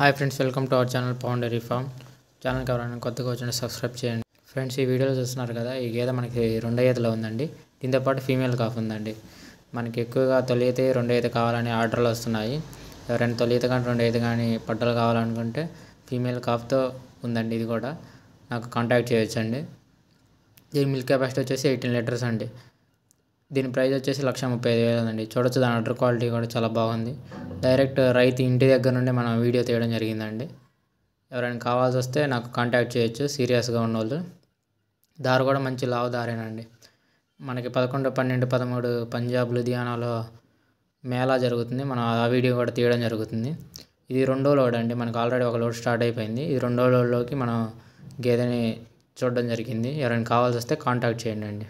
Hi friends, welcome to our channel Pawan dairy farm. ఛానల్కి ఎవరైనా కొత్తగా వచ్చిన సబ్స్క్రైబ్ చేయండి. ఫ్రెండ్స్, ఈ వీడియోలో చూస్తున్నారు కదా, ఈ గేదె మనకి 2 ఈతలో ఉందండి. దీంతోపాటు ఫీమేల్ కాఫ్ ఉందండి. మనకి ఎక్కువగా తొలి ఈత 2 ఈత కావాలని ఆర్డర్లు వస్తున్నాయి. ఎవరైనా తొలి ఈత కానీ 2 ఈత కానీ పట్టలు కావాలనుకుంటే ఫీమేల్ కాఫ్తో ఉందండి. ఇది కూడా నాకు కాంటాక్ట్ చేయొచ్చండి. దీని మిల్క్ కెపాసిటీ వచ్చేసి 18 లీటర్స్ అండి. దీని ప్రైస్ వచ్చేసి 1,35,000 అండి. చూడొచ్చు, దాని అడ్డర్ క్వాలిటీ కూడా చాలా బాగుంది. డైరెక్ట్ రైతు ఇంటి దగ్గర నుండి మనం వీడియో తీయడం జరిగిందండి. ఎవరైనా కావాల్సి వస్తే నాకు కాంటాక్ట్ చేయొచ్చు, సీరియస్గా ఉన్నోళ్ళు. దారు కూడా మంచి లావు దారేనండి. మనకి 11, 12, 13 పంజాబ్ లూధియానాలో మేళా జరుగుతుంది. మనం ఆ వీడియో కూడా తీయడం జరుగుతుంది. ఇది 2వ లోడ్ అండి. మనకు ఆల్రెడీ ఒక లోడ్ స్టార్ట్ అయిపోయింది. ఇది 2వ లోడ్లోకి మనం గేదెని చూడడం జరిగింది. ఎవరైనా కావాల్సి వస్తే కాంటాక్ట్ చేయండి అండి.